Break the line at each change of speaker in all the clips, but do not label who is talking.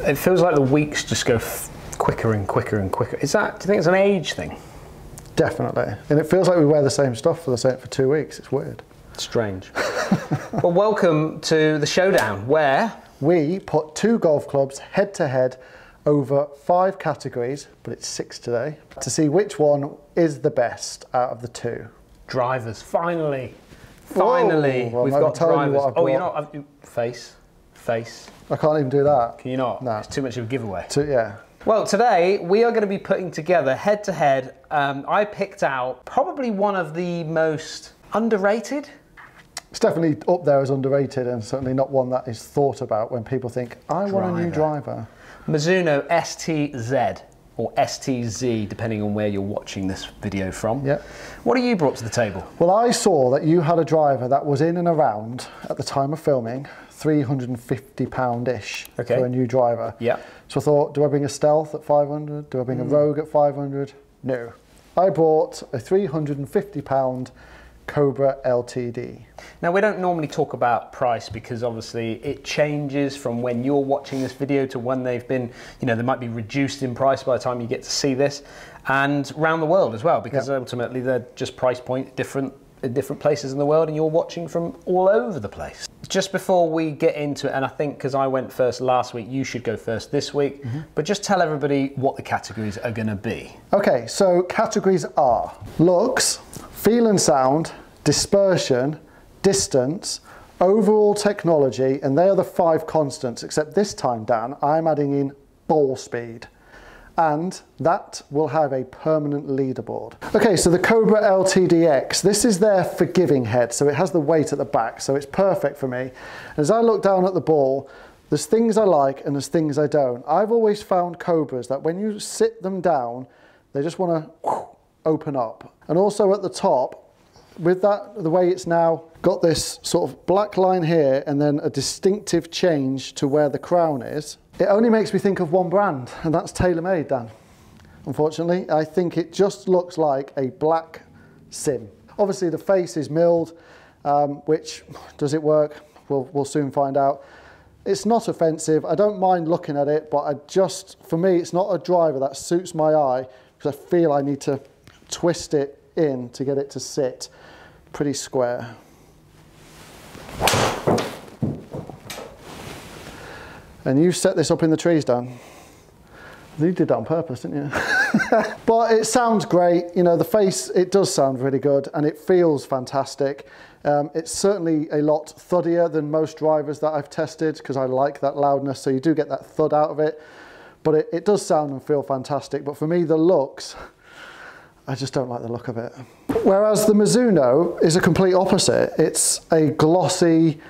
It feels like the weeks just go quicker and quicker and quicker. Is that, do you think it's an age thing?
Definitely. And it feels like we wear the same stuff for 2 weeks. It's weird.
Strange. Well, welcome to the Showdown, where
we put 2 golf clubs head to head over 5 categories, but it's 6 today, to see which one is the best out of the 2.
Drivers, finally. Finally,
well,
we've got drivers.
Oh,
you're not, face.
I can't even do that.
Can you not?
No.
It's too much of a giveaway.
Yeah.
Well, today we are going to be putting together head to head. I picked out probably one of the most underrated.
It's definitely up there as underrated, and certainly not one that is thought about when people think, I want a new driver.
MIZUNO STZ, or STZ, depending on where you're watching this video from.
Yeah.
What have you brought to the table?
Well, I saw that you had a driver that was in and around, at the time of filming, £350-ish for a new driver.
Yeah.
So I thought, do I bring a Stealth at 500? Do I bring a Rogue at 500? No. I bought a £350 COBRA LTD.
Now, we don't normally talk about price because obviously it changes from when you're watching this video to when they've been, you know, they might be reduced in price by the time you get to see this, and around the world as well, because ultimately they're just price point different in different places in the world, and you're watching from all over the place. Just before we get into it, and I think because I went first last week, you should go first this week, but just tell everybody what the categories are going to be. Okay, so categories are looks, feel and sound, dispersion, distance, overall technology, and they are the 5 constants, except this time, Dan, I'm adding in ball speed. And that will have a permanent leaderboard. Okay, so the COBRA LTDx, this is their forgiving head, so it has the weight at the back, so it's perfect for me. As I look down at the ball, there's things I like and there's things I don't. I've always found Cobras that when you sit them down, they just want to open up. And also at the top, with that, the way it's now got this sort of black line here and then a distinctive change to where the crown is, it only makes me think of one brand, and that's TaylorMade, Dan. Unfortunately, I think it just looks like a black sim. Obviously the face is milled, which, does it work? We'll soon find out. It's not offensive, I don't mind looking at it, but for me, it's not a driver that suits my eye, because I feel I need to twist it in to get it to sit pretty square. And you set this up in the trees, Dan. You did that on purpose, didn't you? But it sounds great. You know, the face, it does sound really good and it feels fantastic. It's certainly a lot thuddier than most drivers that I've tested because I like that loudness, so you do get that thud out of it. But it does sound and feel fantastic. But for me, the looks, I just don't like the look of it. Whereas the MIZUNO is a complete opposite. It's a glossy,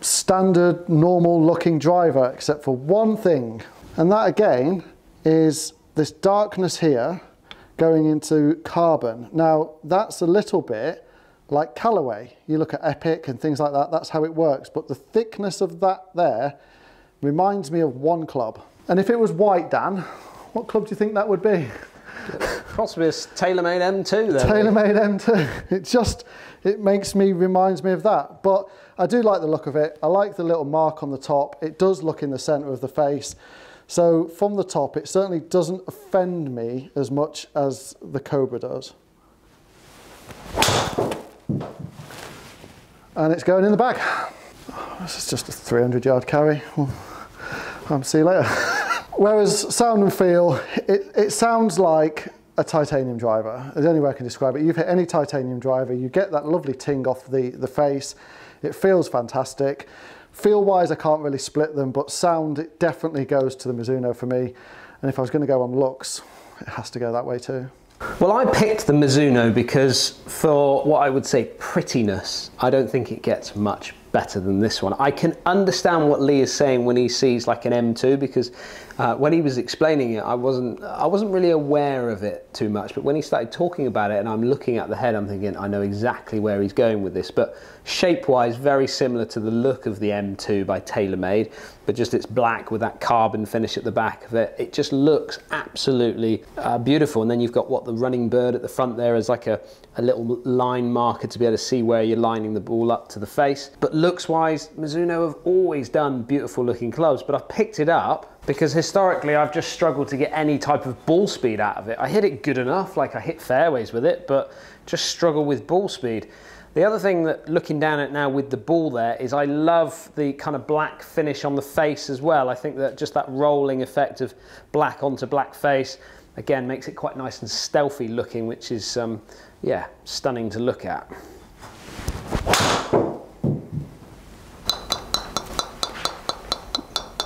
standard, normal looking driver, except for one thing. And that again is this darkness here going into carbon. Now that's a little bit like Callaway. You look at Epic and things like that, that's how it works. But the thickness of that there reminds me of one club. And if it was white, Dan, what club do you think that would be? Possibly a TaylorMade M2 then.
TaylorMade M2. It reminds me of that. But I do like the look of it. I like the little mark on the top. It does look in the center of the face. So from the top, it certainly doesn't offend me as much as the Cobra does. And it's going in the bag. Oh, this is just a 300-yard carry. Well, see you later. Whereas sound and feel, it sounds like a titanium driver. There's the only way I can describe it. You've hit any titanium driver, you get that lovely ting off the face. It feels fantastic. Feel-wise, I can't really split them, but sound, it definitely goes to the MIZUNO for me. And if I was going to go on looks, it has to go that way too.
Well, I picked the MIZUNO because for what I would say prettiness, I don't think it gets much better than this one. I can understand what Lee is saying when he sees like an M2, because when he was explaining it, I wasn't really aware of it too much, but when he started talking about it and I'm looking at the head, I'm thinking I know exactly where he's going with this. But shape-wise, very similar to the look of the M2 by TaylorMade. but just it's black with that carbon finish at the back of it. It just looks absolutely beautiful. And then you've got what the running bird at the front there is like a little line marker to be able to see where you're lining the ball up to the face. But looks wise, Mizuno have always done beautiful looking clubs, but I've picked it up because historically I've just struggled to get any type of ball speed out of it. I hit it good enough, like I hit fairways with it, but just struggle with ball speed. The other thing that looking down at now with the ball there is I love the kind of black finish on the face as well. I think that just that rolling effect of black onto black face, again, makes it quite nice and stealthy looking, which is, yeah, stunning to look at.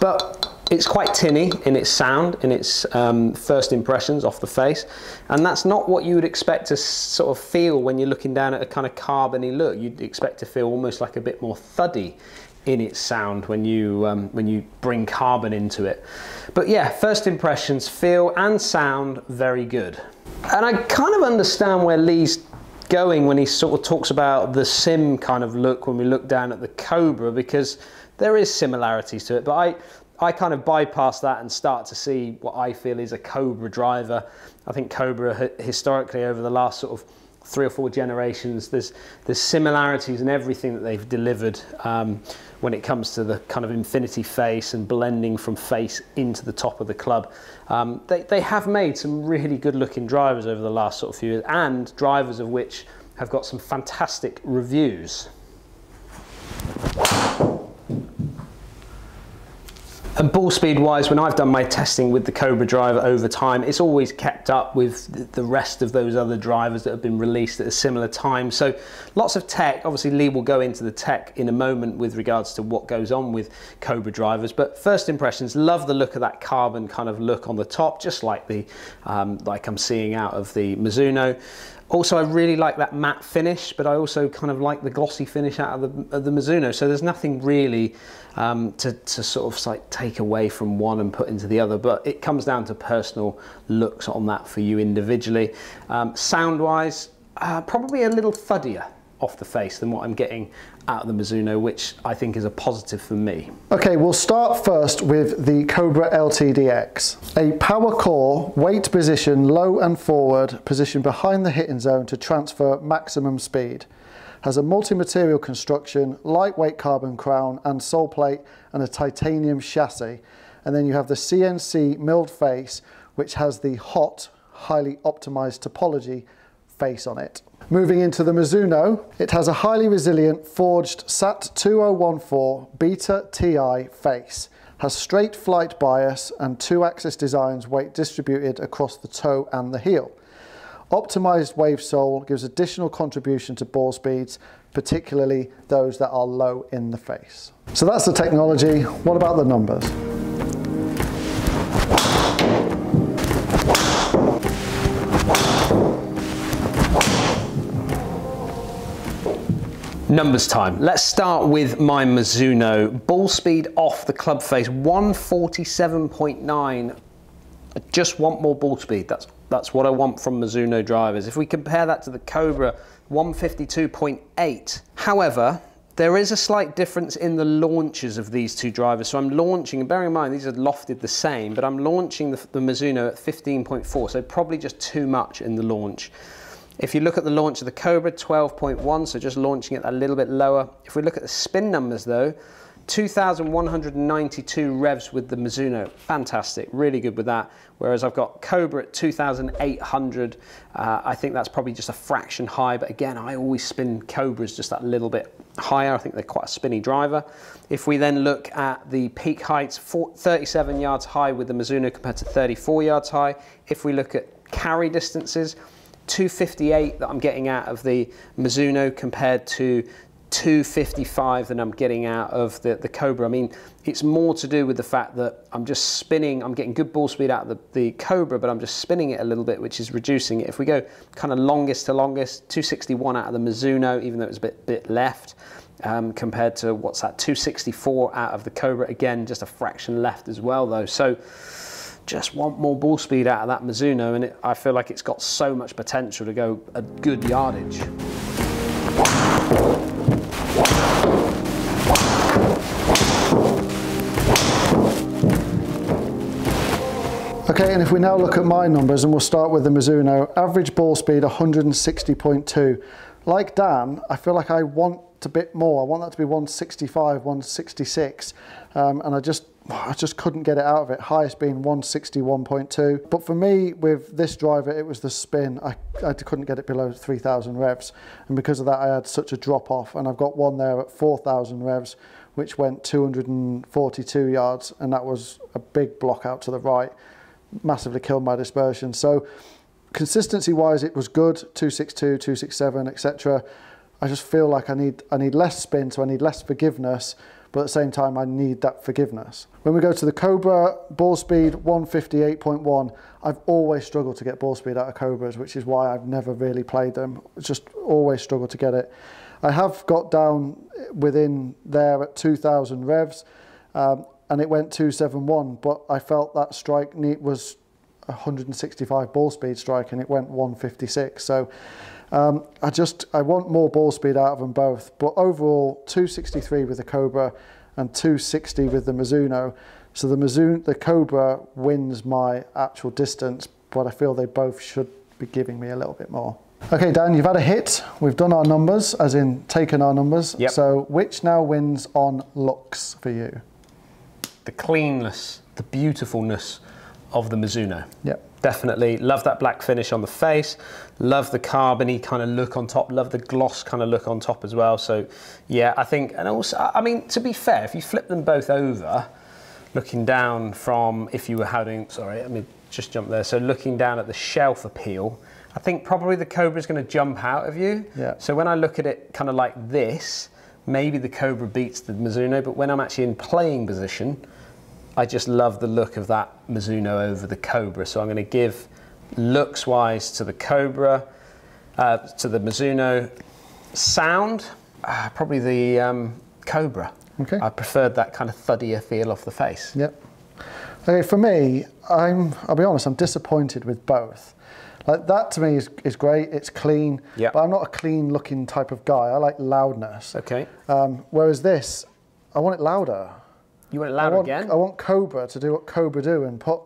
But it's quite tinny in its sound, in its first impressions off the face, and that's not what you would expect to sort of feel when you're looking down at a kind of carbony look. You'd expect to feel almost like a bit more thuddy in its sound when you bring carbon into it. But yeah, first impressions, feel and sound very good. And I kind of understand where Lee's going when he sort of talks about the sim kind of look when we look down at the Cobra, because there is similarities to it, but I kind of bypass that and start to see what I feel is a Cobra driver. I think Cobra historically over the last sort of 3 or 4 generations, there's similarities in everything that they've delivered when it comes to the kind of infinity face and blending from face into the top of the club. They have made some really good looking drivers over the last sort of few years, and drivers of which have got some fantastic reviews. And ball speed wise, when I've done my testing with the Cobra driver over time, it's always kept up with the rest of those other drivers that have been released at a similar time. So lots of tech. Obviously Lee will go into the tech in a moment with regards to what goes on with Cobra drivers, but first impressions, love the look of that carbon kind of look on the top, just like the like I'm seeing out of the Mizuno. Also, I really like that matte finish, but I also kind of like the glossy finish out of the Mizuno. So there's nothing really to sort of like take away from one and put into the other, but it comes down to personal looks on that for you individually. Sound-wise, probably a little thuddier off the face than what I'm getting out of the Mizuno, which I think is a positive for me. Okay, we'll start first with the COBRA LTDx. A power core, weight position, low and forward, position behind the hitting zone to transfer maximum speed. Has a multi-material construction, lightweight carbon crown and sole plate, and a titanium chassis. And then you have the CNC milled face, which has the hot, highly optimized topology face on it. Moving into the Mizuno, it has a highly resilient forged SAT2014 Beta TI face. Has straight flight bias and 2-axis designs, weight distributed across the toe and the heel. Optimized wave sole gives additional contribution to ball speeds, particularly those that are low in the face. So that's the technology. What about the numbers? Numbers time. Let's start with my Mizuno. Ball speed off the club face, 147.9. I just want more ball speed. That's what I want from Mizuno drivers. If we compare that to the Cobra, 152.8. However, there is a slight difference in the launches of these two drivers. So I'm launching, and bearing in mind these are lofted the same, but I'm launching the Mizuno at 15.4, so probably just too much in the launch. If you look at the launch of the Cobra, 12.1, so just launching it a little bit lower. If we look at the spin numbers though, 2,192 revs with the Mizuno, fantastic, really good with that. Whereas I've got Cobra at 2,800, I think that's probably just a fraction high, but again, I always spin Cobras just that little bit higher. I think they're quite a spinny driver. If we then look at the peak heights, 37 yards high with the Mizuno compared to 34 yards high. If we look at carry distances, 258 that I'm getting out of the Mizuno compared to 255 that I'm getting out of the Cobra. I mean, it's more to do with the fact that I'm just spinning, I'm getting good ball speed out of the Cobra, but I'm just spinning it a little bit, which is reducing it. If we go kind of longest to longest, 261 out of the Mizuno, even though it was a bit left, compared to what's that, 264 out of the Cobra. Again, just a fraction left as well though. So just want more ball speed out of that Mizuno, and I feel like it's got so much potential to go a good yardage.
Okay, and if we now look at my numbers, and we'll start with the Mizuno, average ball speed 160.2. Like Dan, I feel like I want a bit more. I want that to be 165, 166, and I just couldn't get it out of it. Highest being 161.2. But for me, with this driver, it was the spin. I couldn't get it below 3,000 revs, and because of that, I had such a drop off. And I've got one there at 4,000 revs, which went 242 yards, and that was a big block out to the right. Massively killed my dispersion. So consistency wise, it was good. 262, 267, etc. I just feel like I need less spin, so I need less forgiveness, but at the same time I need that forgiveness. When we go to the Cobra, ball speed 158.1. I've always struggled to get ball speed out of Cobras, which is why I've never really played them. Just always struggled to get it. I have got down within there at 2,000 revs, and it went 271, but I felt that strike was 165 ball speed strike, and it went 156. So I want more ball speed out of them both, but overall 263 with the Cobra and 260 with the Mizuno. So the Cobra wins my actual distance, but I feel they both should be giving me a little bit more. Okay, Dan, you've had a hit. We've done our numbers, as in taken our numbers.
Yep.
So which now wins on looks for you?
The cleanness, the beautifulness of the Mizuno.
Yep.
Definitely love that black finish on the face, love the carbony kind of look on top, love the gloss kind of look on top as well. So yeah, I think, and also, I mean, to be fair, if you flip them both over, looking down from, if you were having, sorry, let me just jump there. So looking down at the shelf appeal, I think probably the Cobra is going to jump out of you.
Yeah.
So when I look at it kind of like this, maybe the Cobra beats the Mizuno, but when I'm actually in playing position, I just love the look of that Mizuno over the Cobra. So I'm going to give looks-wise to the Cobra, to the Mizuno. Sound, probably the Cobra.
Okay.
I preferred that kind of thuddier feel off the face.
Yep. Okay, for me, I'll be honest, I'm disappointed with both. Like that to me is great, it's clean,
yep.
But I'm not a clean looking type of guy. I like loudness.
Okay.
Whereas this, I want it louder.
You want it louder again?
I want Cobra to do what Cobra do and put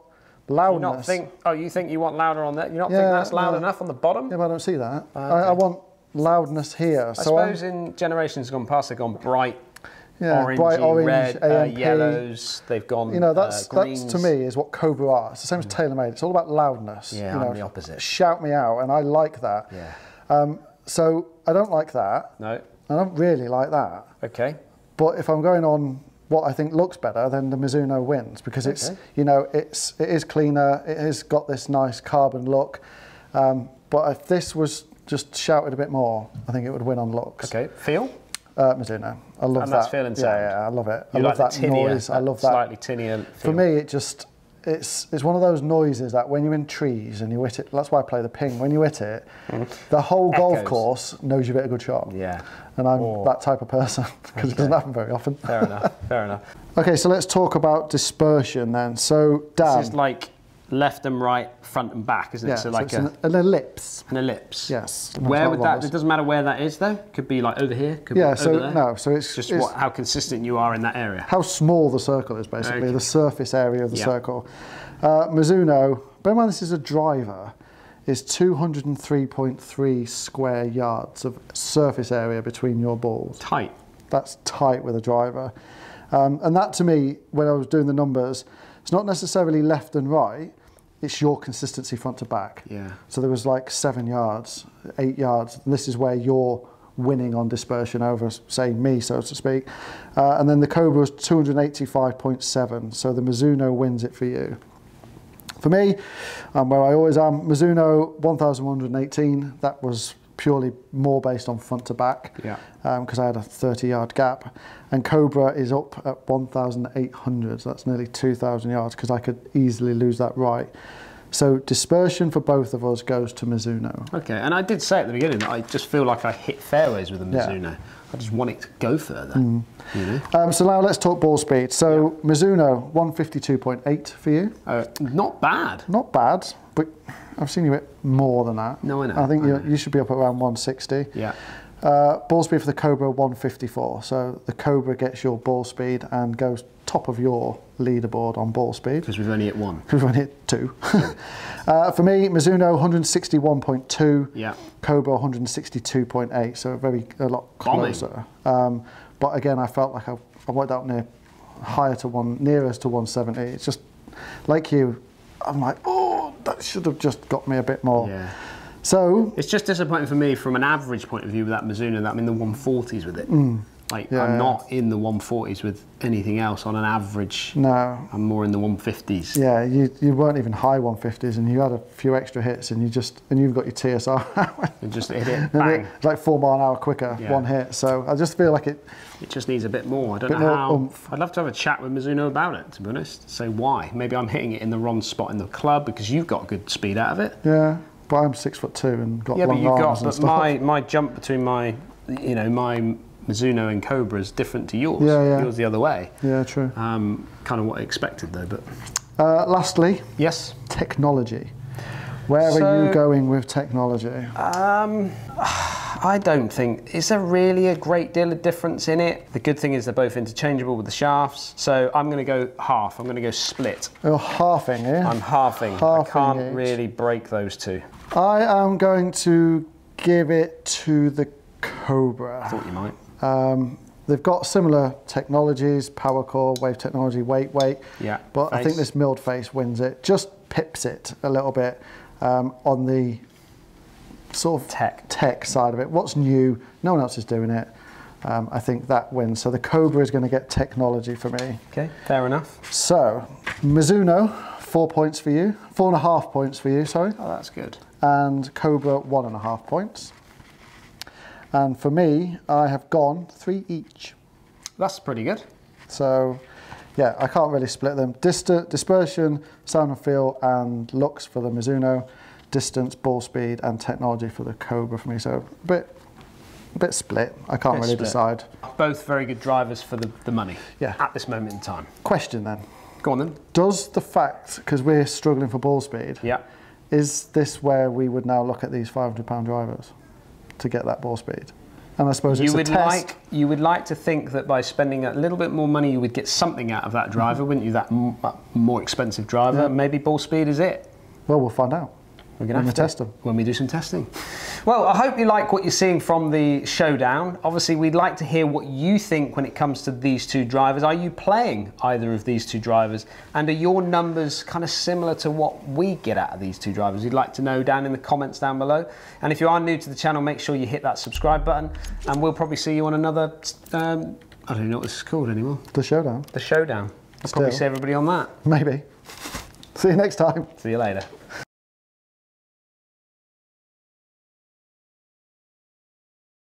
loudness.
You think you want louder on that? You not think that's loud enough on the bottom?
Yeah, but I don't see that. Okay.
I
want loudness here.
I suppose in generations gone past, they've gone bright, orangey,
bright orange,
red,
AMP.
Yellows. They've gone.
You know, that's
greens.
to me is what Cobra are. It's the same as TaylorMade. It's all about loudness.
Yeah,
you know,
I'm the opposite.
Shout me out, and I like that.
Yeah.
So I don't like that.
No.
I don't really like that.
Okay.
But if I'm going on what I think looks better, then the Mizuno wins because it's, you know, it is cleaner. It has got this nice carbon look. But if this was just shouted a bit more, I think it would win on looks.
Okay. Feel?
Mizuno. I love that.
And that's feeling sound.
Yeah, I love it.
You
I love
like
that
tinnier,
noise. I love that.
Slightly tinnier feel.
For me, it's one of those noises that when you're in trees and you hit it, that's why I play the ping. When you hit it, the whole golf course knows you've hit a good shot.
Yeah.
And I'm that type of person because it doesn't happen very often.
Fair enough. Fair enough.
Okay, so let's talk about dispersion then. So Dan,
this is like left and right, front and back, isn't it?
Yeah,
so like
it's an ellipse.
An ellipse.
Yes.
Where would that? It doesn't matter where that is, though. Could be like over here. Could be over there.
No. So it's
just how consistent you are in that area.
How small the circle is, basically,
Okay.
the surface area of the circle. Mizuno. Bear in mind, this is a driver. Is 203.3 square yards of surface area between your balls.
Tight.
That's tight with a driver. And that to me, when I was doing the numbers, it's not necessarily left and right, it's your consistency front to back.
Yeah.
So there was like 7 yards, 8 yards. And this is where you're winning on dispersion over, say, me, so to speak. And then the Cobra was 285.7, so the Mizuno wins it for you. For me, where I always am, Mizuno 1,118, that was purely more based on front to back, because I had a 30-yard gap. And Cobra is up at 1,800, so that's nearly 2,000 yards, because I could easily lose that right. So dispersion for both of us goes to Mizuno. Okay,
and I did say at the beginning that I just feel like I hit fairways with a Mizuno. Yeah. I just want it to go further. You know?
So now let's talk ball speed. So Mizuno 152.8 for you.
Not bad.
Not bad, but I've seen you hit more than that.
No, I know.
I think you should be up at around 160.
Yeah.
Ball speed for the Cobra 154. So the Cobra gets your ball speed and goes top of your leaderboard on ball speed.
Because we've only hit one.
We've only hit 2. For me, Mizuno 161.2, yeah. Cobra 162.8, so a lot closer. But again, I felt like I worked out nearest to 170. It's just like you, I'm like, oh, that should have just got me a bit more. Yeah. So
it's just disappointing for me from an average point of view with that Mizuno that I'm in the 140s with it. Like I'm not in the 140s with anything else on an average. No. I'm more in the 150s.
Yeah, you weren't even high 150s, and you had a few extra hits, and you've got your TSR.
And just hit it, bang.
It's like 4 mile an hour quicker, one hit. So I just feel like it
just needs a bit more. I don't know how. I'd love to have a chat with Mizuno about it, to be honest. Say why. Maybe I'm hitting it in the wrong spot in the club because you've got good speed out of it.
Yeah, but I'm 6'2" and got long arms and stuff.
My jump between my Mizuno and Cobra is different to yours. Yours the other way.
Yeah, true.
Kind of what I expected though, but.
Lastly.
Yes.
Technology. Where are you going with technology?
I don't think, is there really a great deal of difference in it? The good thing is they're both interchangeable with the shafts. So I'm going to go half, I'm going to go split.
You're halving, yeah?
I'm halving. I can't really break those two.
I am going to give it to the Cobra.
I thought you might.
They've got similar technologies, power core, wave technology, weight. Yeah. But I think this milled face wins it. Just pips it a little bit on the sort of tech side of it. What's new? No one else is doing it. I think that wins. So the Cobra is going to get technology for me.
Okay, fair enough.
So Mizuno, 4 points for you. 4.5 points for you, sorry.
Oh, that's good.
And Cobra, 1.5 points. And for me, I have gone 3 each.
That's pretty good.
So, yeah, I can't really split them. Dispersion, sound and feel, and looks for the Mizuno. Distance, ball speed, and technology for the Cobra for me. So, a bit split. I can't really decide.
Both very good drivers for the money.
Yeah.
At this moment in time.
Question then.
Go on then.
Does the fact, because we're struggling for ball speed, is this where we would now look at these £500 drivers to get that ball speed? And I suppose it's a test.
You would like to think that by spending a little bit more money, you would get something out of that driver, wouldn't you? That more expensive driver. Yeah. Maybe ball speed is it.
Well, we'll find out.
We're going to have to
test them
when we do some testing. Well, I hope you like what you're seeing from the Showdown. Obviously, we'd like to hear what you think when it comes to these two drivers. Are you playing either of these two drivers? And are your numbers kind of similar to what we get out of these two drivers? We'd like to know down in the comments down below. And if you are new to the channel, make sure you hit that subscribe button. And we'll probably see you on another, I don't even know what this is called anymore.
The Showdown.
The Showdown. I'll probably see everybody on that.
Maybe. See you next time.
See you later.